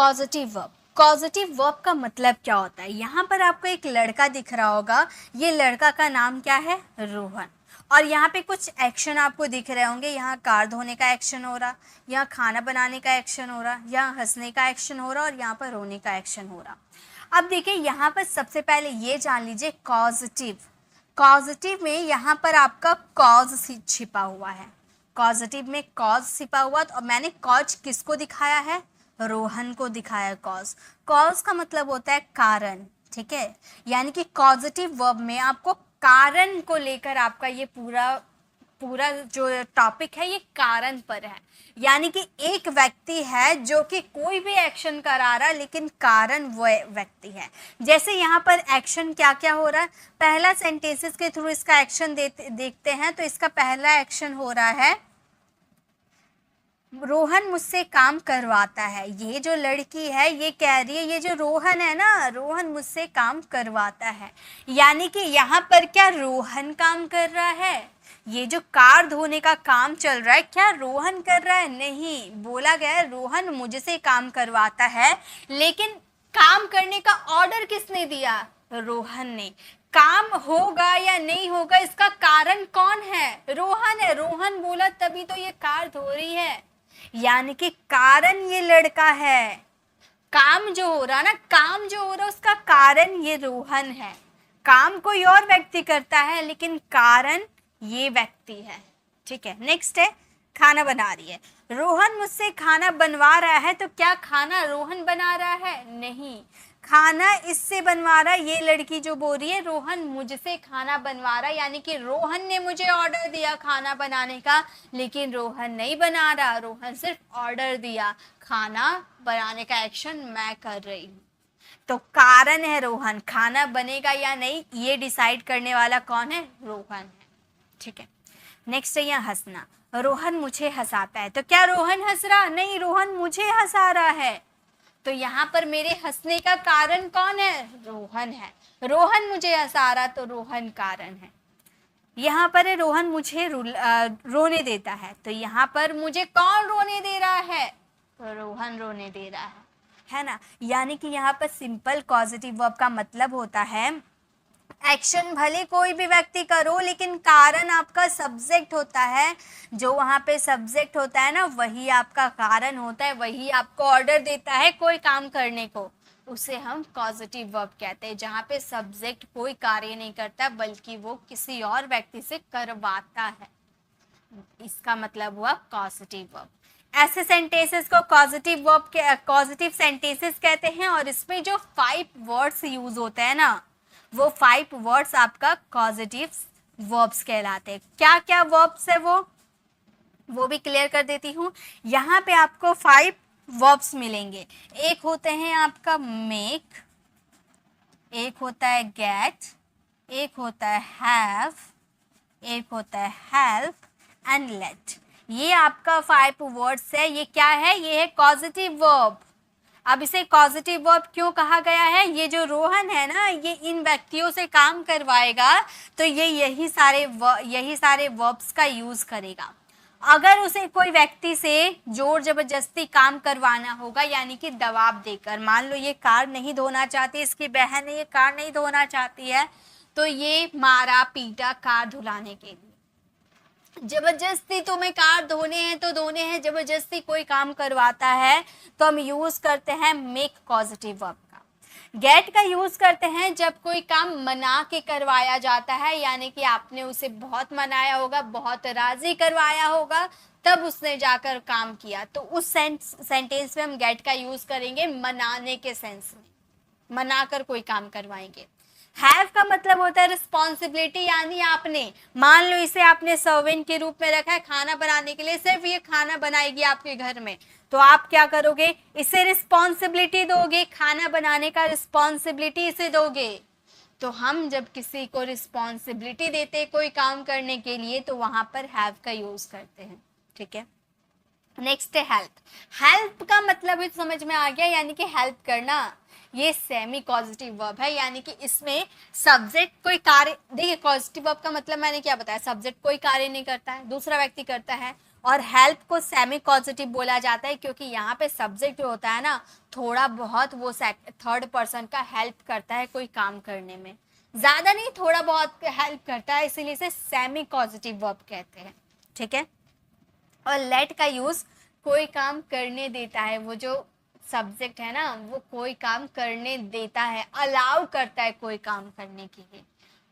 Causative verb. Causative verb का मतलब क्या होता है? यहाँ पर आपको एक लड़का दिख रहा होगा, ये लड़का का नाम क्या है? रोहन। और यहाँ पे कुछ एक्शन आपको दिख रहे होंगे, यहाँ कार धोने का एक्शन हो रहा, यहाँ खाना बनाने का एक्शन हो रहा, यहाँ हंसने का एक्शन हो रहा और यहाँ पर रोने का एक्शन हो रहा। अब देखिए यहाँ पर सबसे पहले ये जान लीजिए कॉजेटिव। कॉजेटिव में यहाँ पर आपका कॉज छिपा हुआ है। कॉजेटिव में कॉज छिपा हुआ, तो मैंने कॉज किसको दिखाया है? रोहन को दिखाया कॉज। कॉज का मतलब होता है कारण, ठीक है। यानी कि कॉजेटिव वर्ब में आपको कारण को लेकर आपका ये पूरा जो टॉपिक है ये कारण पर है। यानी कि एक व्यक्ति है जो कि कोई भी एक्शन करा रहा है लेकिन कारण वो व्यक्ति है। जैसे यहाँ पर एक्शन क्या क्या हो रहा है, पहला सेंटेंसेस के थ्रू इसका एक्शन देखते हैं। तो इसका पहला एक्शन हो रहा है रोहन मुझसे काम करवाता है। ये जो लड़की है ये कह रही है, ये जो रोहन है ना, रोहन मुझसे काम करवाता है। यानी कि यहाँ पर क्या रोहन काम कर रहा है? ये जो कार धोने का काम चल रहा है क्या रोहन कर रहा है? नहीं, बोला गया है रोहन मुझसे काम करवाता है, लेकिन काम करने का ऑर्डर किसने दिया? रोहन ने। काम होगा या नहीं होगा इसका कारण कौन है? रोहन है। रोहन बोला तभी तो ये कार धो रही है। यानी कि कारण ये लड़का है। काम जो हो रहा ना, काम जो हो रहा उसका कारण ये रोहन है। काम कोई और व्यक्ति करता है लेकिन कारण ये व्यक्ति है, ठीक है। नेक्स्ट है खाना बना रही है। रोहन मुझसे खाना बनवा रहा है, तो क्या खाना रोहन बना रहा है? नहीं, खाना इससे बनवा रहा है। ये लड़की जो बोल रही है रोहन मुझसे खाना बनवा रहा है, यानी कि रोहन ने मुझे ऑर्डर दिया खाना बनाने का, लेकिन रोहन नहीं बना रहा, रोहन सिर्फ ऑर्डर दिया। खाना बनाने का एक्शन मैं कर रही हूँ। तो कारण है रोहन, खाना बनेगा या नहीं ये डिसाइड करने वाला कौन है? रोहन है, ठीक है। नेक्स्ट है यहाँ हंसना। रोहन मुझे हंसाता है, तो क्या रोहन हंस रहा? नहीं, रोहन मुझे हंसा रहा है। तो यहाँ पर मेरे हंसने का कारण कौन है? रोहन है। रोहन मुझे हंसा रहा, तो रोहन कारण है। यहाँ पर है रोहन मुझे रोने देता है, तो यहाँ पर मुझे कौन रोने दे रहा है? तो रोहन रोने दे रहा है ना। यानी कि यहाँ पर सिंपल पॉजिटिव वर्ब का मतलब होता है एक्शन भले कोई भी व्यक्ति करो लेकिन कारण आपका सब्जेक्ट होता है। जो वहाँ पे सब्जेक्ट होता है ना वही आपका कारण होता है, वही आपको ऑर्डर देता है कोई काम करने को, उसे हम पॉजिटिव वर्ब कहते हैं। जहाँ पे सब्जेक्ट कोई कार्य नहीं करता बल्कि वो किसी और व्यक्ति से करवाता है, इसका मतलब हुआ पॉजिटिव वर्ब। ऐसे सेंटेंसेस को पॉजिटिव वर्ब के पॉजिटिव सेंटेंसेस कहते हैं। और इसमें जो 5 वर्ड्स यूज होते हैं ना, वो 5 वर्ड्स आपका पॉजिटिव वर्ब्स कहलाते हैं। क्या क्या वर्ब्स है वो भी क्लियर कर देती हूँ। यहाँ पे आपको 5 वर्ब्स मिलेंगे। एक होते हैं आपका मेक, एक होता है गेट, एक होता है हैव, एक होता है हेल्प एंड लेट। ये आपका 5 वर्ड्स है। ये क्या है? ये है पॉजिटिव वर्ब। अब इसे पॉजिटिव वर्ब क्यों कहा गया है? ये जो रोहन है ना, ये इन व्यक्तियों से काम करवाएगा तो ये यही सारे वर्ब्स का यूज करेगा। अगर उसे कोई व्यक्ति से जोर जबरदस्ती काम करवाना होगा, यानी कि दबाव देकर, मान लो ये कार नहीं धोना चाहती, इसकी बहन है ये कार नहीं धोना चाहती है, तो ये मारा पीटा कार धुलाने के लिए। जबरदस्ती तुम्हें कार धोने हैं तो धोने हैं, जबरदस्ती कोई काम करवाता है तो हम यूज करते हैं मेक पॉजिटिव वर्ब का। गेट का यूज करते हैं जब कोई काम मना के करवाया जाता है, यानी कि आपने उसे बहुत मनाया होगा, बहुत राजी करवाया होगा, तब उसने जाकर काम किया, तो उस सेंटेंस में हम गेट का यूज करेंगे मनाने के सेंस में, मनाकर कोई काम करवाएंगे। हैव का मतलब होता है रिस्पॉन्सिबिलिटी, यानी आपने, मान लो इसे आपने सर्वेंट के रूप में रखा है खाना बनाने के लिए, सिर्फ ये खाना बनाएगी आपके घर में, तो आप क्या करोगे? इसे रिस्पॉन्सिबिलिटी दोगे, खाना बनाने का रिस्पॉन्सिबिलिटी इसे दोगे। तो हम जब किसी को रिस्पॉन्सिबिलिटी देते कोई काम करने के लिए तो वहां पर हैव का यूज करते हैं, ठीक है। नेक्स्ट है हेल्प। हेल्प का मतलब समझ में आ गया, यानी कि हेल्प करना। ये सेमी पॉजिटिव वर्ब है, यानी कि इसमें सब्जेक्ट कोई कार्य, देखिए पॉजिटिव वर्ब का मतलब मैंने क्या बताया, सब्जेक्ट कोई कार्य नहीं करता है, दूसरा व्यक्ति करता है। और हेल्प को सेमी पॉजिटिव बोला जाता है क्योंकि यहाँ पे सब्जेक्ट जो होता है ना थोड़ा बहुत वो थर्ड पर्सन का हेल्प करता है कोई काम करने में, ज़्यादा नहीं, थोड़ा बहुत हेल्प करता है, इसीलिए इसे सेमी पॉजिटिव वर्ब कहते हैं। ठीक है। और लेट का यूज़ कोई काम करने देता है, वो जो सब्जेक्ट है ना वो कोई काम करने देता है, अलाउ करता है कोई काम करने के लिए,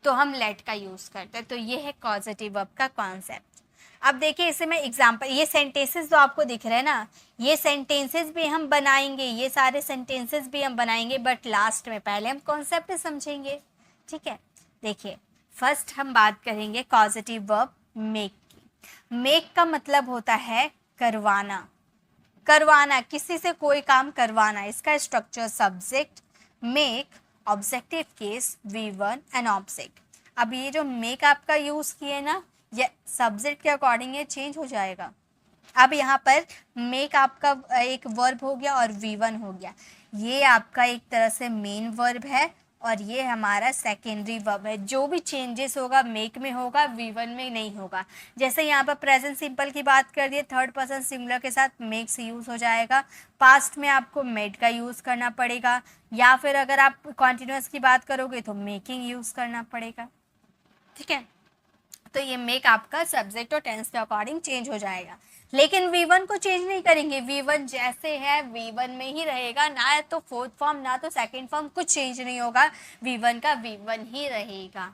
तो हम लेट का यूज़ करते हैं। तो ये है कॉजेटिव वर्ब का कॉन्सेप्ट। अब देखिए इसे मैं एग्जांपल, ये सेंटेंसेस जो आपको दिख रहे हैं ना, ये सेंटेंसेस भी हम बनाएंगे, ये सारे सेंटेंसेस भी हम बनाएंगे, बट लास्ट में पहले हम कॉन्सेप्ट समझेंगे। ठीक है। देखिए फर्स्ट हम बात करेंगे कॉजेटिव वर्ब मेक की। मेक का मतलब होता है करवाना, करवाना, किसी से कोई काम करवाना। इसका structure subject, make, objective case, V1 and object. अब ये जो मेक आपका यूज़ किए ना, ये सब्जेक्ट के अकॉर्डिंग ये चेंज हो जाएगा। अब यहाँ पर मेक आपका एक वर्ब हो गया और V1 हो गया, ये आपका एक तरह से मेन वर्ब है और ये हमारा सेकेंडरी वर्ब है। जो भी चेंजेस होगा मेक में होगा, V1 में नहीं होगा। जैसे यहाँ पर प्रेजेंट सिंपल की बात कर दिए, थर्ड पर्सन सिंगुलर के साथ मेक्स यूज़ हो जाएगा। पास्ट में आपको मेड का यूज़ करना पड़ेगा, या फिर अगर आप कॉन्टिन्यूस की बात करोगे तो मेकिंग यूज़ करना पड़ेगा। ठीक है। तो ये मेक आपका सब्जेक्ट और टेंस के अकॉर्डिंग चेंज हो जाएगा, लेकिन V1 को चेंज नहीं करेंगे। V1 जैसे है V1 में ही रहेगा, ना तो फोर्थ फॉर्म ना तो सेकंड फॉर्म, कुछ चेंज नहीं होगा, V1 का V1 ही रहेगा।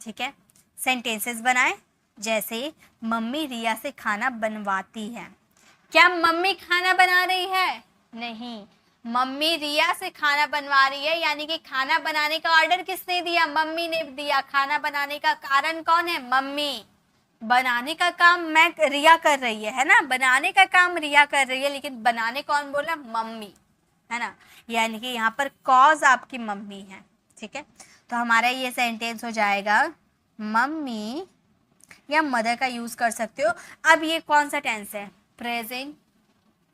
ठीक है। सेंटेंसेस बनाएं, जैसे मम्मी रिया से खाना बनवाती है। क्या मम्मी खाना बना रही है? नहीं, मम्मी रिया से खाना बनवा रही है, यानी कि खाना बनाने का ऑर्डर किसने दिया? मम्मी ने दिया। खाना बनाने का कारण कौन है? मम्मी। बनाने का काम मैं रिया कर रही है ना, बनाने का काम रिया कर रही है, लेकिन बनाने कौन बोला? मम्मी, है ना। यानी कि यहाँ पर कॉज आपकी मम्मी है। ठीक है। तो हमारा ये सेंटेंस हो जाएगा मम्मी, या मदर का यूज कर सकते हो। अब ये कौन सा टेंस है? प्रेजेंट,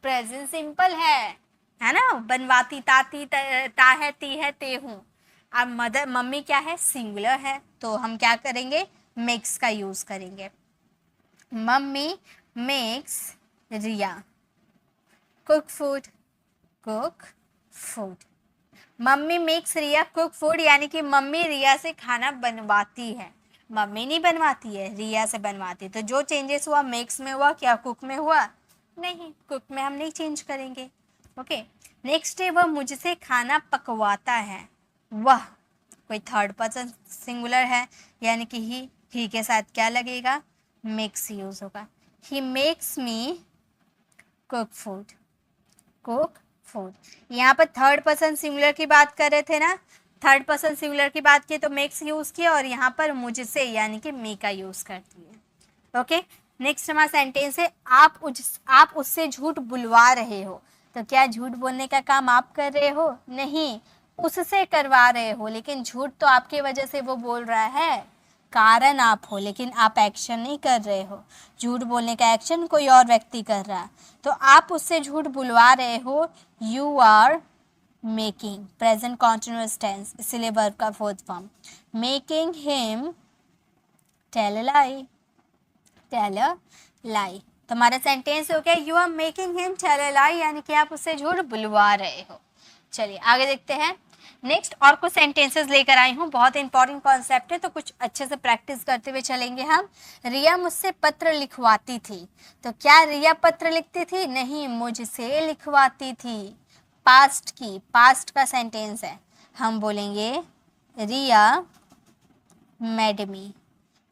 प्रेजेंट सिंपल है ना। बनवाती, ताती, ता है, ती है, ते हूँ। अब मदर, मम्मी क्या है? सिंगुलर है, तो हम क्या करेंगे? मेक्स का यूज करेंगे। Mummy makes Riya cook food, cook food. Mummy makes Riya cook food, यानी कि मम्मी रिया से खाना बनवाती है। मम्मी नहीं बनवाती है, रिया से बनवाती है। तो जो चेंजेस हुआ मेक्स में हुआ, क्या कुक में हुआ? नहीं, कुक में हम नहीं चेंज करेंगे। ओके। नेक्स्ट है वह मुझसे खाना पकवाता है। वह कोई थर्ड पर्सन सिंगुलर है, यानी कि ही के साथ क्या लगेगा? मेक्स यूज होगा। He makes me cook food, cook food. यहाँ पर थर्ड पर्सन सिंगुलर की बात कर रहे थे ना, थर्ड पर्सन सिंगुलर की बात की तो मेक्स यूज किया, और यहाँ पर मुझसे यानी कि मी का यूज करती है। ओके। नेक्स्ट हमारा सेंटेंस है आप उससे झूठ बुलवा रहे हो। तो क्या झूठ बोलने का काम आप कर रहे हो? नहीं, उससे करवा रहे हो, लेकिन झूठ तो आपकी वजह से वो बोल रहा है, कारण आप हो, लेकिन आप एक्शन नहीं कर रहे हो। झूठ बोलने का एक्शन कोई और व्यक्ति कर रहा है, तो आप उससे झूठ बुलवा रहे हो। You are making, present continuous tense, इसलिए वर्ब का fourth form. Making him tell a lie, tell a lie. तो हमारा सेंटेंस हो गया you are making him tell a lie, यानी कि आप उससे झूठ बुलवा रहे हो। चलिए आगे देखते हैं। नेक्स्ट और कुछ सेंटेंसेस लेकर आई हूँ, बहुत इंपॉर्टेंट कॉन्सेप्ट है, तो कुछ अच्छे से प्रैक्टिस करते हुए चलेंगे हम। रिया मुझसे पत्र लिखवाती थी। तो क्या रिया पत्र लिखती थी? नहीं, मुझसे लिखवाती थी। पास्ट की, पास्ट का सेंटेंस है, हम बोलेंगे Riya made me,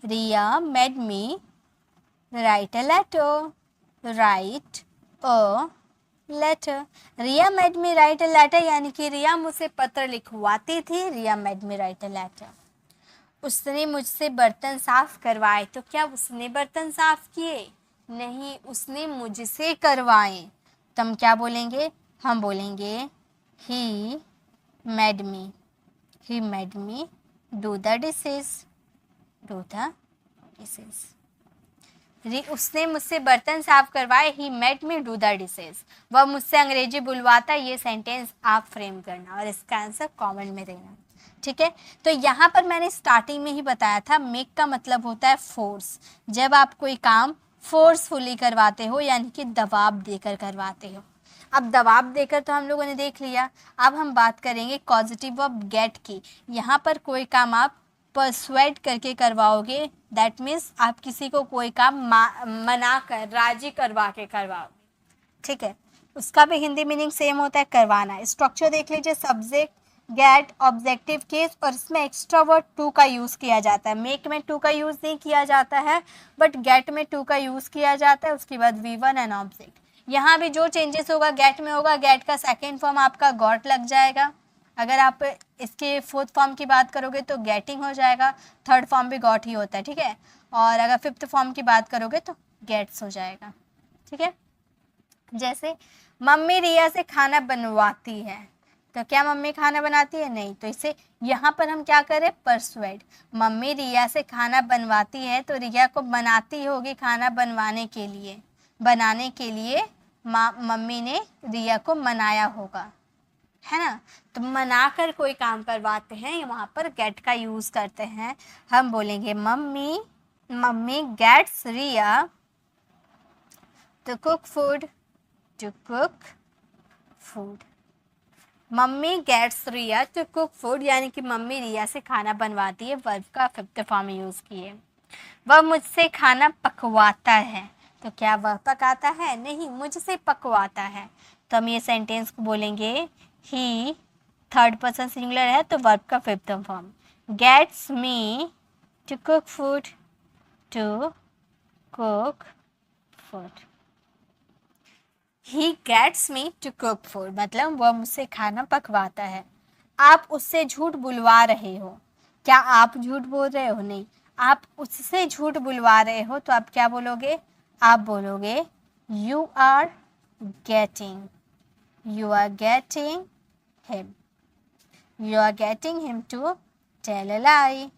Riya made me write a letter, write a letter. Riya made me write a letter, यानी कि रिया मुझसे पत्र लिखवाती थी। Riya made me write a letter. उसने मुझसे बर्तन साफ करवाए। तो क्या उसने बर्तन साफ किए? नहीं, उसने मुझसे करवाए। तो हम क्या बोलेंगे? हम बोलेंगे he made me, he made me do the dishes, do the dishes. उसने मुझसे बर्तन साफ करवाए, he made me do the dishes. वह मुझसे अंग्रेजी बुलवाता। ये सेंटेंस आप फ्रेम करना और इसका आंसर कमेंट में देना। ठीक है। तो यहाँ पर मैंने स्टार्टिंग में ही बताया था, मेक का मतलब होता है फोर्स। जब आप कोई काम फोर्सफुली करवाते हो, यानी कि दबाव देकर करवाते हो। अब दबाव देकर तो हम लोगों ने देख लिया, अब हम बात करेंगे कॉजेटिव वर्ब गेट की। यहाँ पर कोई काम आप परसुएड करके करवाओगे, दैट मीन्स आप किसी को कोई काम मना कर, राजी करवा के करवाओगे, ठीक है। उसका भी हिंदी मीनिंग सेम होता है, करवाना। स्ट्रक्चर देख लीजिए, सब्जेक्ट, गेट, ऑब्जेक्टिव केस, और इसमें एक्स्ट्रा वर्ड टू का यूज़ किया जाता है। मेक में टू का यूज़ नहीं किया जाता है, बट गेट में टू का यूज़ किया जाता है। उसके बाद V1 एंड ऑब्जेक्ट। यहाँ भी जो चेंजेस होगा गेट में होगा, गेट का सेकेंड फॉर्म आपका गॉट लग जाएगा। अगर आप इसके फोर्थ फॉर्म की बात करोगे तो गेटिंग हो जाएगा, थर्ड फॉर्म भी गॉट ही होता है, ठीक है। और अगर फिफ्थ फॉर्म की बात करोगे तो गेट्स हो जाएगा, ठीक है। जैसे मम्मी रिया से खाना बनवाती है, तो क्या मम्मी खाना बनाती है? नहीं। तो इसे यहाँ पर हम क्या करें? परसुएड। मम्मी रिया से खाना बनवाती है, तो रिया को बनाती होगी खाना बनवाने के लिए, बनाने के लिए मम्मी ने रिया को मनाया होगा, है ना। तो मनाकर कोई काम करवाते हैं, वहाँ पर गेट का यूज़ करते हैं। हम बोलेंगे mummy gets Riya to cook food, to cook food. Mummy gets Riya to cook food, यानी कि मम्मी रिया से खाना बनवाती है, वर्ब का फिफ्थ फॉर्म यूज़ किए। वह मुझसे खाना पकवाता है, तो क्या वह पकाता है? नहीं, मुझसे पकवाता है। तो हम ये सेंटेंस को बोलेंगे ही, थर्ड पर्सन सिंगुलर है तो वर्ब का fifth form. Gets me to cook food, to cook food. He gets me to cook food, मतलब वह मुझसे खाना पकवाता है। आप उससे झूठ बुलवा रहे हो, क्या आप झूठ बोल रहे हो? नहीं, आप उससे झूठ बुलवा रहे हो, तो आप क्या बोलोगे? आप बोलोगे you are getting him, you are getting him to tell a lie,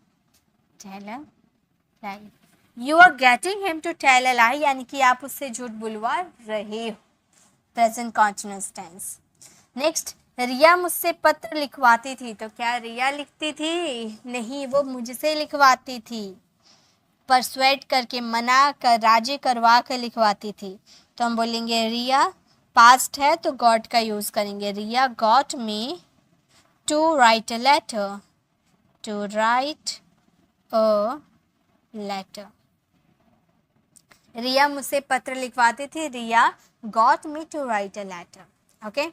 you are getting him to tell a lie, यानी कि आप उससे झूठ बुलवा रहे हो, present continuous tense. Next, Riya मुझसे पत्र लिखवाती थी, तो क्या रिया लिखती थी? नहीं, वो मुझसे लिखवाती थी, परसुएड करके, मना कर, राजी करवा कर लिखवाती थी। तो हम बोलेंगे रिया, पास्ट है तो गॉट का यूज करेंगे। Riya got me to write a letter, to write a letter. Riya मुझसे पत्र लिखवाती थी, Riya got me to write a letter, okay.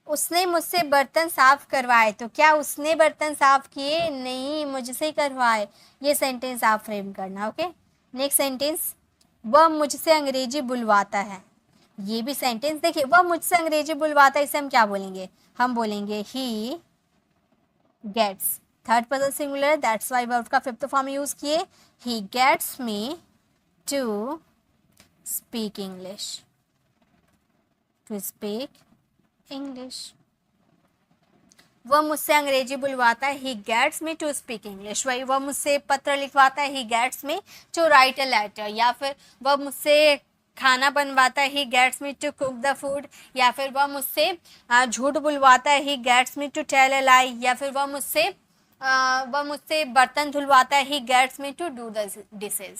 उसने मुझसे बर्तन साफ करवाए, तो क्या उसने बर्तन साफ किए? नहीं, मुझसे करवाए। ये सेंटेंस आप फ्रेम करना, ओके। नेक्स्ट सेंटेंस, वह मुझसे अंग्रेजी बुलवाता है। ये भी सेंटेंस देखिए, वह मुझसे अंग्रेजी बुलवाता है, इसे हम क्या बोलेंगे? हम बोलेंगे he gets, third person singular, that's why verb का फिफ्थ फॉर्म यूज किए। He gets me to speak English, to speak English. वह मुझसे अंग्रेजी बुलवाता है, he gets me to speak English. वही, वह मुझसे पत्र लिखवाता है, he gets me to write a letter. या फिर वह मुझसे खाना बनवाता है, he gets me to cook the food. या फिर वह मुझसे झूठ बुलवाता है, he gets me to tell a lie. या फिर वह मुझसे बर्तन धुलवाता है, he gets me to do the dishes,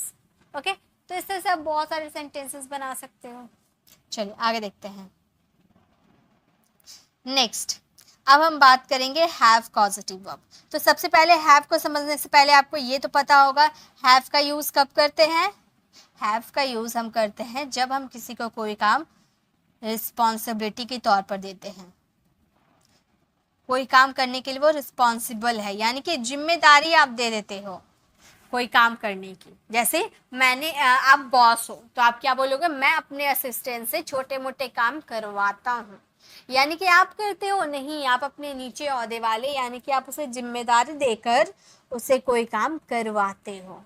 okay. तो इस तरह से आप बहुत सारे सेंटेंसेस बना सकते हो। चलिए आगे देखते हैं। नेक्स्ट, अब हम बात करेंगे हैव कॉजेटिव वर्ब। तो सबसे पहले हैव को समझने से पहले आपको ये तो पता होगा हैव का यूज़ कब करते हैं? हैव का यूज़ हम करते हैं जब हम किसी को कोई काम रिस्पॉन्सिबिलिटी के तौर पर देते हैं। कोई काम करने के लिए वो रिस्पॉन्सिबल है, यानी कि जिम्मेदारी आप दे देते हो कोई काम करने की। जैसे आप बॉस हो, तो आप क्या बोलोगे? मैं अपने असिस्टेंट से छोटे मोटे काम करवाता हूँ, यानी कि आप करते हो नहीं, आप अपने नीचे ओहदे वाले, यानी कि आप उसे जिम्मेदारी देकर उसे कोई काम करवाते हो,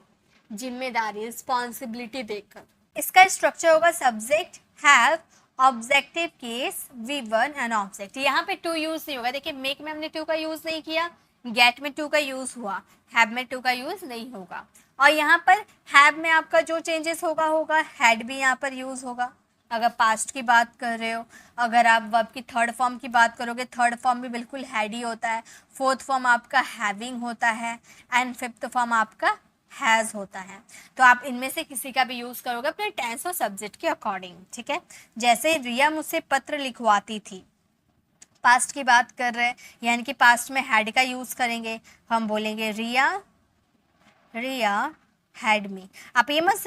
जिम्मेदारी, रिस्पॉन्सिबिलिटी देकर। इसका स्ट्रक्चर होगा subject, have, objective case, V1 and object. यहाँ पे टू यूज नहीं होगा। देखिए, मेक में हमने टू का यूज नहीं किया, गेट में टू का यूज हुआ, हैव में टू का यूज नहीं होगा। और यहाँ पर हैव में आपका जो चेंजेस होगा हैड भी यहाँ पर यूज होगा, अगर पास्ट की बात कर रहे हो। अगर आप वर्ब की थर्ड फॉर्म की बात करोगे, थर्ड फॉर्म भी बिल्कुल हैड ही होता है। फोर्थ फॉर्म आपका हैविंग होता है, एंड फिफ्थ फॉर्म आपका हैज़ होता है। तो आप इनमें से किसी का भी यूज़ करोगे अपने टेंस और सब्जेक्ट के अकॉर्डिंग, ठीक है। जैसे रिया मुझसे पत्र लिखवाती थी, पास्ट की बात कर रहे हैं, यानी कि पास्ट में हैड का यूज़ करेंगे। हम बोलेंगे रिया हैड मी। आप ये मत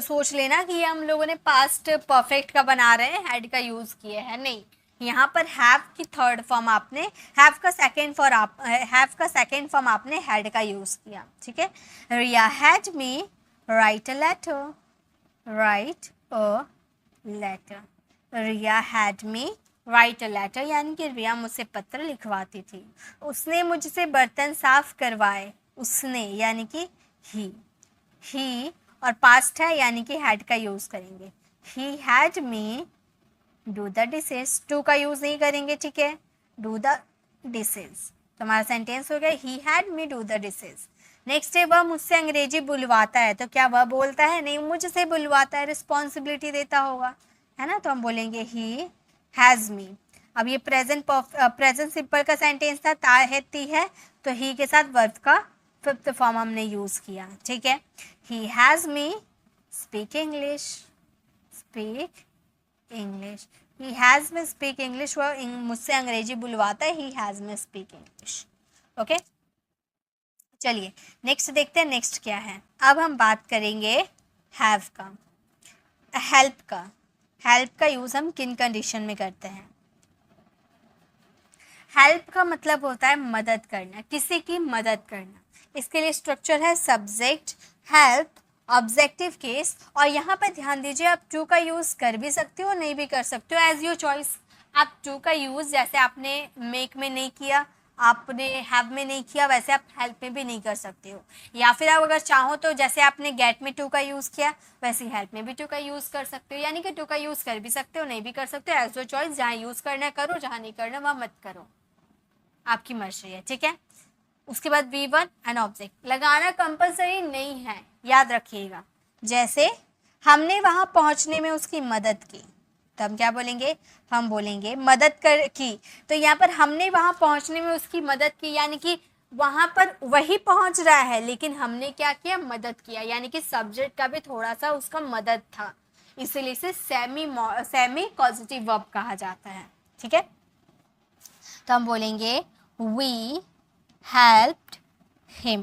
सोच लेना कि ये हम लोगों ने पास्ट परफेक्ट का बना रहे हैं, हैड का यूज़ किए हैं, नहीं। यहाँ पर हैव की थर्ड फॉर्म आपने, हैव का सेकेंड फॉर्म आपने हैड का यूज़ किया, ठीक है। Riya had me write a letter, Riya had me write a letter, यानी कि रिया मुझसे पत्र लिखवाती थी। उसने मुझसे बर्तन साफ करवाए, उसने यानी कि ही और पास्ट है यानी कि हैड का यूज़ करेंगे। He had me do the dishes, to का यूज़ नहीं करेंगे, ठीक है। डू द डिशेस, तो हमारा सेंटेंस हो गया ही had me do the dishes. Next है वह मुझसे अंग्रेजी बुलवाता है, तो क्या वह बोलता है? नहीं, मुझसे बुलवाता है, रिस्पॉन्सिबिलिटी देता होगा, है ना। तो हम बोलेंगे ही हैज़ मी। अब ये प्रेजेंट सिंपल का सेंटेंस था, ता है ती है, तो ही के साथ वर्ब का फिफ्थ फॉर्म हमने यूज़ किया, ठीक है। He has me speak English, he has me speak English, वह मुझसे अंग्रेजी बुलवाता है, he has me speak English, okay. चलिए नेक्स्ट देखते हैं, नेक्स्ट क्या है। अब हम बात करेंगे हैव का, हेल्प का। हेल्प का यूज़ हम किन कंडीशन में करते हैं? हेल्प का मतलब होता है मदद करना, किसी की मदद करना। इसके लिए स्ट्रक्चर है सब्जेक्ट, हेल्प, ऑब्जेक्टिव केस, और यहाँ पर ध्यान दीजिए आप टू का यूज़ कर भी सकते हो, नहीं भी कर सकते हो, एज योर चॉइस। आप टू का यूज़ जैसे आपने मेक में नहीं किया, आपने हैव में नहीं किया, वैसे आप हेल्प में भी नहीं कर सकते हो। या फिर आप अगर चाहो तो जैसे आपने गेट में टू का यूज़ किया, वैसे हेल्प में भी टू का यूज़ कर सकते हो। यानी कि टू का यूज़ कर भी सकते हो, नहीं भी कर सकते हो, एज योर चॉइस। जहाँ यूज़ करना है करो, जहाँ नहीं करना वहाँ मत करो, आपकी मर्जी है, ठीक है। उसके बाद V1 एंड ऑब्जेक्ट लगाना कंपलसरी नहीं है, याद रखिएगा। जैसे हमने वहां पहुंचने में उसकी मदद की, तो हम क्या बोलेंगे? हम बोलेंगे मदद कर की। तो यहाँ पर हमने वहां पहुंचने में उसकी मदद की, यानी कि वहां पर वही पहुंच रहा है, लेकिन हमने क्या किया? मदद किया, यानी कि सब्जेक्ट का भी थोड़ा सा उसका मदद था, इसीलिए इसे सेमी पॉजिटिव वर्ब कहा जाता है, ठीक है। तो हम बोलेंगे we helped him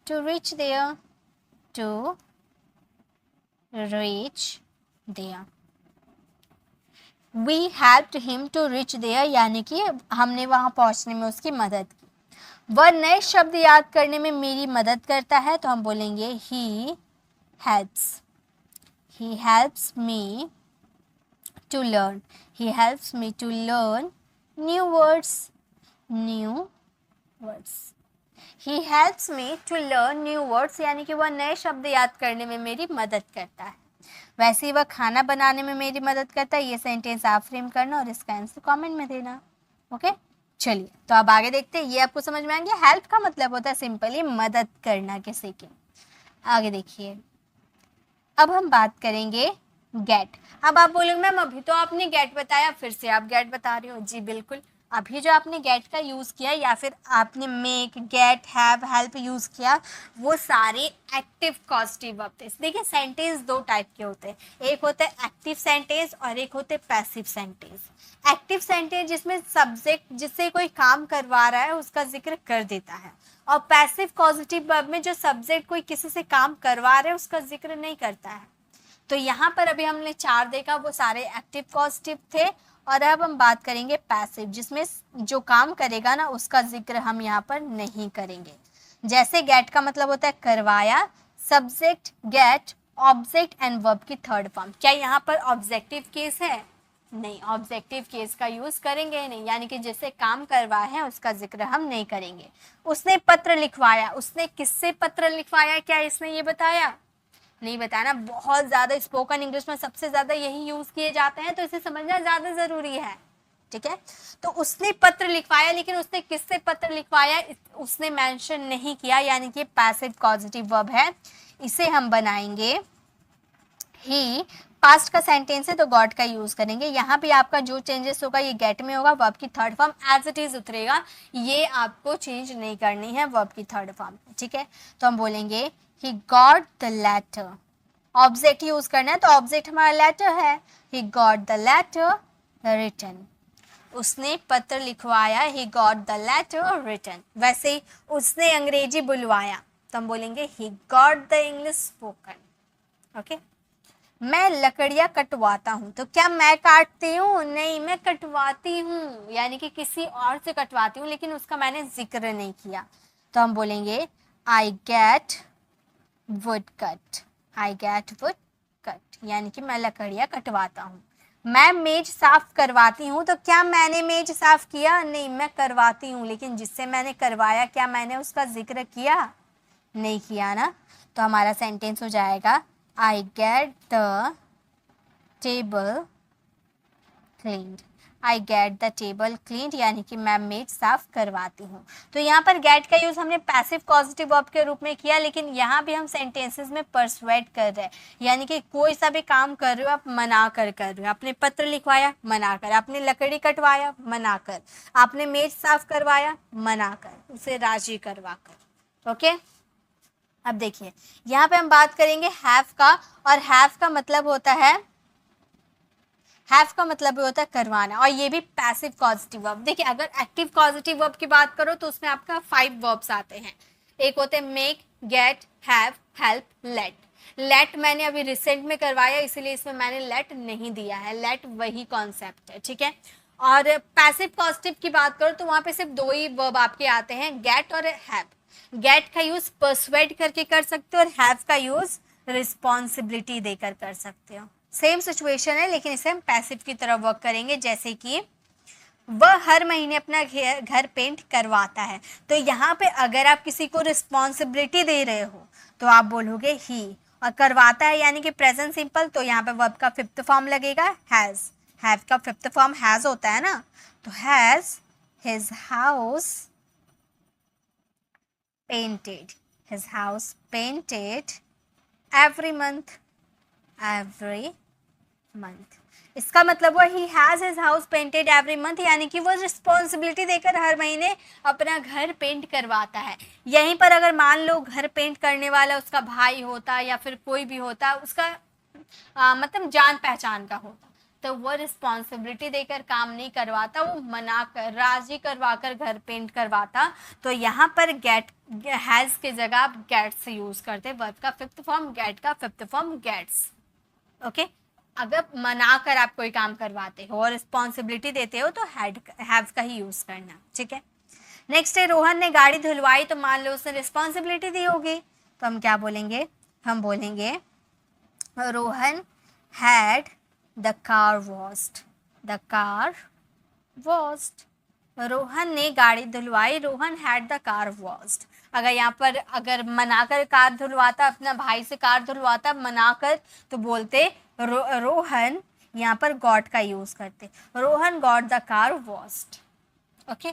to reach there, we helped him to reach there, यानी कि हमने वहां पहुंचने में उसकी मदद की। वह नए शब्द याद करने में मेरी मदद करता है, तो हम बोलेंगे he helps me to learn new words. He helps me to learn new words, यानी कि वह नए शब्द याद करने में मेरी मदद करता है। वैसे ही वह खाना बनाने में मेरी मदद करता है। ये सेंटेंस आप फ्रेम करना और इसका आंसर कमेंट में देना, ओके। चलिए तो अब आगे देखते हैं, ये आपको समझ में आएंगे। हेल्प का मतलब होता है सिंपली मदद करना किसी की। आगे देखिए, अब हम बात करेंगे गेट। अब आप बोलोगे मैम अभी तो आपने गेट बताया, फिर से आप गेट बता रहे हो। जी बिल्कुल, अभी जो आपने गेट का यूज़ किया या फिर आपने make, get, have, help use किया, वो सारे एक्टिव कॉजेटिव वर्ब थे। देखिए सेंटेंस दो टाइप के होते हैं, एक होता है एक्टिव सेंटेंस और एक होते हैं पैसिव सेंटेंस। एक्टिव सेंटेंस जिसमें सब्जेक्ट जिससे कोई काम करवा रहा है उसका जिक्र कर देता है, और पैसिव पॉजिटिव वर्ब में जो सब्जेक्ट कोई किसी से काम करवा रहा है उसका जिक्र नहीं करता है। तो यहाँ पर अभी हमने 4 देखा, वो सारे एक्टिव पॉजिटिव थे। और अब हम बात करेंगे पैसिव, जिसमें जो काम करेगा ना उसका जिक्र हम यहाँ पर नहीं करेंगे। जैसे गेट का मतलब होता है करवाया, subject get, object and verb की थर्ड फॉर्म। क्या यहाँ पर ऑब्जेक्टिव केस है? नहीं, ऑब्जेक्टिव केस का यूज करेंगे नहीं, यानी कि जिससे काम करवाया है उसका जिक्र हम नहीं करेंगे। उसने पत्र लिखवाया, उसने किससे पत्र लिखवाया, क्या इसने ये बताया? नहीं बताया ना। बहुत ज़्यादा स्पोकन इंग्लिश में सबसे ज़्यादा यही यूज़ किए जाते हैं, तो इसे समझना ज़्यादा ज़रूरी है, ठीक है। तो उसने पत्र लिखवाया, लेकिन उसने किससे पत्र लिखवाया उसने मेंशन नहीं किया, यानी कि पैसिव पॉजिटिव वर्ब है। इसे हम बनाएंगे ही पास्ट का सेंटेंस है तो गॉट का यूज करेंगे। यहाँ पे आपका जो चेंजेस होगा ये गेट में होगा, वर्ब की third form as it is उतरेगा, ये आपको चेंज नहीं करनी है वर्ब की थर्ड फॉर्म, ठीक है। तो हम बोलेंगे he got the letter, object use करना है तो ऑब्जेक्ट हमारा लेटर है, he got the letter written, उसने पत्र लिखवाया, he got the letter written. वैसे ही उसने अंग्रेजी बुलवाया तो हम बोलेंगे he got the English spoken. Okay, मैं लकड़ियां कटवाता हूँ, तो क्या मैं काटती हूँ? नहीं, मैं कटवाती हूँ, यानी कि किसी और से कटवाती हूँ, लेकिन उसका मैंने जिक्र नहीं किया। तो हम बोलेंगे I get would cut, I get would cut, यानी कि मैं लकड़ियां कटवाता हूँ। मैं मेज साफ करवाती हूँ, तो क्या मैंने मेज साफ किया? नहीं, मैं करवाती हूँ, लेकिन जिससे मैंने करवाया क्या मैंने उसका जिक्र किया? नहीं किया ना। तो हमारा सेंटेंस हो जाएगा I get the table cleaned, I get the table cleaned, यानी कि मैं मेज साफ करवाती हूँ। तो यहाँ पर गेट का यूज हमने पैसिव पॉजिटिव वर्ब के रूप में किया, लेकिन यहाँ भी हम सेंटेंसेस में परसुएट कर रहे हैं, यानी कि कोई सा भी काम कर रहे हो आप मना कर रहे हो। आपने पत्र लिखवाया, मना कर, आपने लकड़ी कटवाया, मना कर, आपने मेज साफ करवाया, मना कर, उसे राजी करवा कर। ओके, अब देखिए यहाँ पे हम बात करेंगे हैव का, और हैव का मतलब होता है, हैव का मतलब होता है करवाना, और ये भी पैसिव पॉजिटिव वर्ब। देखिए अगर एक्टिव पॉजिटिव वर्ब की बात करो तो उसमें आपका 5 वर्ब्स आते हैं। एक होते हैं make, get, have, help, let. Let मैंने अभी रिसेंट में करवाया, इसलिए इसमें मैंने लेट नहीं दिया है, लेट वही कॉन्सेप्ट है, ठीक है। और पैसिव पॉजिटिव की बात करो तो वहां पे सिर्फ 2 ही वर्ब आपके आते हैं, गेट और हैव। गेट का यूज परसुएड करके कर सकते हो, और हैव का यूज रिस्पॉन्सिबिलिटी देकर कर सकते हो। सेम सिचुएशन है, लेकिन इसे हम पैसिव की तरह वर्क करेंगे। जैसे कि वह हर महीने अपना घर पेंट करवाता है, तो यहाँ पे अगर आप किसी को रिस्पॉन्सिबिलिटी दे रहे हो तो आप बोलोगे ही, और करवाता है यानी कि प्रेजेंट सिंपल, तो यहाँ पे वर्ब का 5th फॉर्म लगेगा हैज। हैव का 5th फॉर्म हैज होता है ना, तो has his house painted, his house painted every month, every month. इसका मतलब वो he has his house painted every month, यानी कि वो रिस्पॉन्सिबिलिटी देकर हर महीने अपना घर पेंट करवाता है। यहीं पर अगर मान लो घर पेंट करने वाला उसका भाई होता या फिर कोई भी होता, उसका मतलब जान पहचान का होता, तो वो रिस्पॉन्सिबिलिटी देकर काम नहीं करवाता, वो मना कर, राजी करवा कर घर पेंट करवाता। तो यहाँ पर गेट, हैज के जगह आप गेट्स यूज करते, वर्ब का 5th फॉर्म गेट का 5th फॉर्म गेट्स। ओके, अगर मना कर आप कोई काम करवाते हो और रिस्पॉन्सिबिलिटी देते हो तो हैव का ही यूज करना, ठीक है। नेक्स्ट है रोहन ने गाड़ी धुलवाई, तो मान लो उसने रिस्पॉन्सिबिलिटी दी होगी, तो हम क्या बोलेंगे? हम बोलेंगे Rohan had the car washed, the car washed. Rohan ने गाड़ी धुलवाई, Rohan had the car washed. अगर यहाँ पर अगर मनाकर कार धुलवाता, अपना भाई से कार धुलवाता मनाकर, तो बोलते रोहन, यहाँ पर गॉट का यूज करते, Rohan got the car washed. Okay,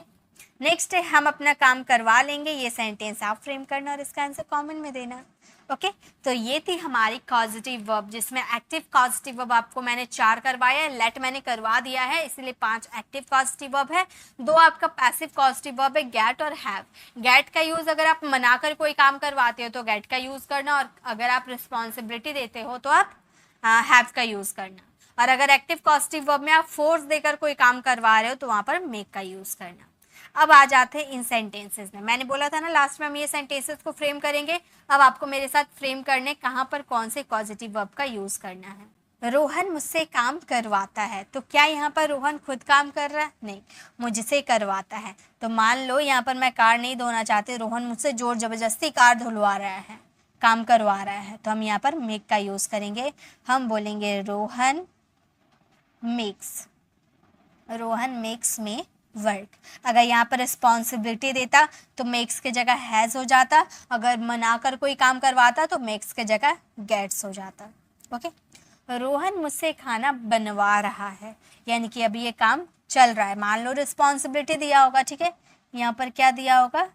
next है हम अपना काम करवा लेंगे। ये सेंटेंस आप फ्रेम करना और इसका आंसर कमेंट में देना। ओके, तो ये थी हमारी कॉजेटिव वर्ब, जिसमें एक्टिव कॉजेटिव वर्ब आपको मैंने 4 करवाया है, लेट मैंने करवा दिया है, इसलिए 5 एक्टिव कॉजेटिव वर्ब है, 2 आपका पैसिव कॉजेटिव वर्ब है, गेट और हैव। गेट का यूज अगर आप मनाकर कोई काम करवाते हो तो गेट का यूज करना, और अगर आप रिस्पॉन्सिबिलिटी देते हो तो आप हैव का यूज करना, और अगर एक्टिव कॉजेटिव वर्ब में आप फोर्स देकर कोई काम करवा रहे हो तो वहां पर मेक का यूज करना। अब आ जाते हैं इन सेंटेंसेस में। मैंने बोला था ना लास्ट में हम ये सेंटेंसेस को फ्रेम करेंगे। अब आपको मेरे साथ फ्रेम करने कहाँ पर कौन से पॉजिटिव वर्ब का यूज करना है। रोहन मुझसे काम करवाता है, तो क्या यहाँ पर रोहन खुद काम कर रहा है? नहीं, मुझसे करवाता है। तो मान लो यहाँ पर मैं कार नहीं धोना चाहती, रोहन मुझसे जोर जबरदस्ती कार धुलवा रहा है, काम करवा रहा है, तो हम यहाँ पर मेक का यूज करेंगे। हम बोलेंगे रोहन मेक्स, रोहन मेक्स में वर्क। अगर यहाँ पर रिस्पॉन्सिबिलिटी देता तो मेक्स के जगह हैज़ हो जाता, अगर मनाकर कोई काम करवाता तो मेक्स के जगह गेट्स हो जाता। ओके, रोहन मुझसे खाना बनवा रहा है, यानी कि अभी ये काम चल रहा है। मान लो रिस्पॉन्सिबिलिटी दिया होगा, ठीक है, यहाँ पर क्या दिया होगा?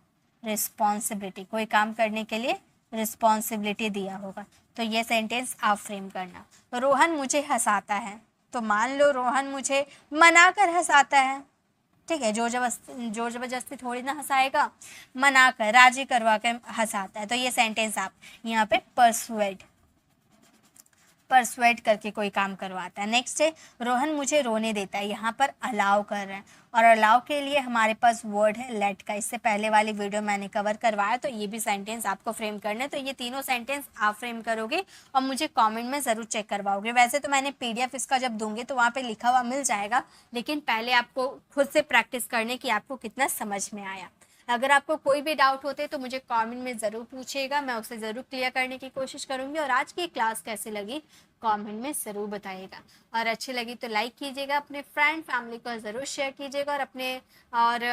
रिस्पॉन्सिबिलिटी, कोई काम करने के लिए रिस्पॉन्सिबिलिटी दिया होगा, तो ये सेंटेंस आप फ्रेम करना। रोहन मुझे हंसाता है, तो मान लो रोहन मुझे मना कर हंसाता है, ठीक है, जोर जबरदस्ती थोड़ी ना हंसाएगा, मना कर, राजी करवा कर हंसाता है। तो ये सेंटेंस आप यहाँ पे परसुएड करके कोई काम करवाता है। नेक्स्ट है रोहन मुझे रोने देता है, यहाँ पर अलाउ कर रहे हैं, और अलाउ के लिए हमारे पास वर्ड है लेट का। इससे पहले वाली वीडियो मैंने कवर करवाया, तो ये भी सेंटेंस आपको फ्रेम करना है। तो ये तीनों सेंटेंस आप फ्रेम करोगे और मुझे कमेंट में ज़रूर चेक करवाओगे। वैसे तो मैंने PDF इसका जब दूंगी तो वहाँ पे लिखा हुआ मिल जाएगा, लेकिन पहले आपको खुद से प्रैक्टिस करने की आपको कितना समझ में आया। अगर आपको कोई भी डाउट होते तो मुझे कमेंट में ज़रूर पूछिएगा, मैं उसे ज़रूर क्लियर करने की कोशिश करूँगी। और आज की क्लास कैसी लगी कमेंट में ज़रूर बताइएगा, और अच्छी लगी तो लाइक कीजिएगा, अपने फ्रेंड फैमिली को ज़रूर शेयर कीजिएगा, और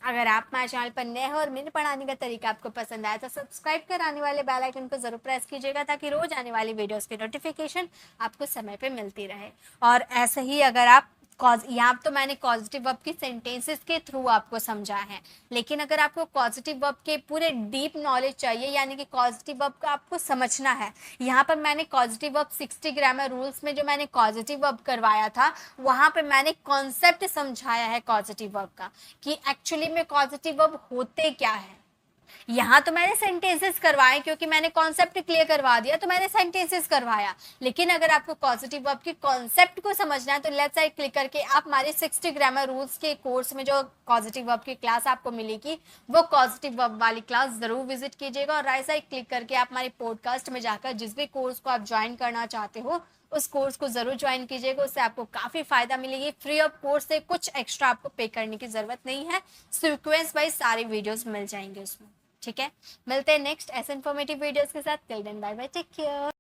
अगर आप हमारे चैनल पर नए हो और मेरे पढ़ाने का तरीका आपको पसंद आया तो सब्सक्राइब कर आने वाले बेल आइकन को ज़रूर प्रेस कीजिएगा, ताकि रोज़ आने वाली वीडियोस की नोटिफिकेशन आपको समय पे मिलती रहे। और ऐसे ही अगर आप यहाँ तो मैंने पॉजिटिव वर्ब की सेंटेंसेस के थ्रू आपको समझा है, लेकिन अगर आपको पॉजिटिव वर्ब के पूरे डीप नॉलेज चाहिए, यानी कि पॉजिटिव वर्ब का आपको समझना है, यहाँ पर मैंने पॉजिटिव वर्ब 60 ग्रामर रूल्स में जो मैंने पॉजिटिव वर्ब करवाया था, वहाँ पे मैंने कॉन्सेप्ट समझाया है पॉजिटिव वर्ब का, कि एक्चुअली में पॉजिटिव वर्ब होते क्या है। यहाँ तो मैंने सेंटेंसेस करवाए, क्योंकि मैंने कॉन्सेप्ट क्लियर करवा दिया तो मैंने सेंटेंसेस करवाया। लेकिन अगर आपको पॉजिटिव वर्ब के कॉन्सेप्ट को समझना है तो लेफ्ट साइड क्लिक करके आप हमारे 60 ग्रामर रूल्स के कोर्स में जो पॉजिटिव वर्ब की क्लास आपको मिलेगी, वो पॉजिटिव वर्ब वाली क्लास जरूर विजिट कीजिएगा। और राइट साइड क्लिक करके आप हमारे पॉडकास्ट में जाकर जिस भी कोर्स को आप ज्वाइन करना चाहते हो उस कोर्स को जरूर ज्वाइन कीजिएगा, उससे आपको काफी फायदा मिलेगी। फ्री ऑफ कोर्स से कुछ एक्स्ट्रा आपको पे करने की जरूरत नहीं है, सीक्वेंस वाइज सारे वीडियोस मिल जाएंगे उसमें। ठीक है, मिलते हैं नेक्स्ट ऐसे इन्फॉर्मेटिव वीडियोस के साथ। Till then bye bye, take care.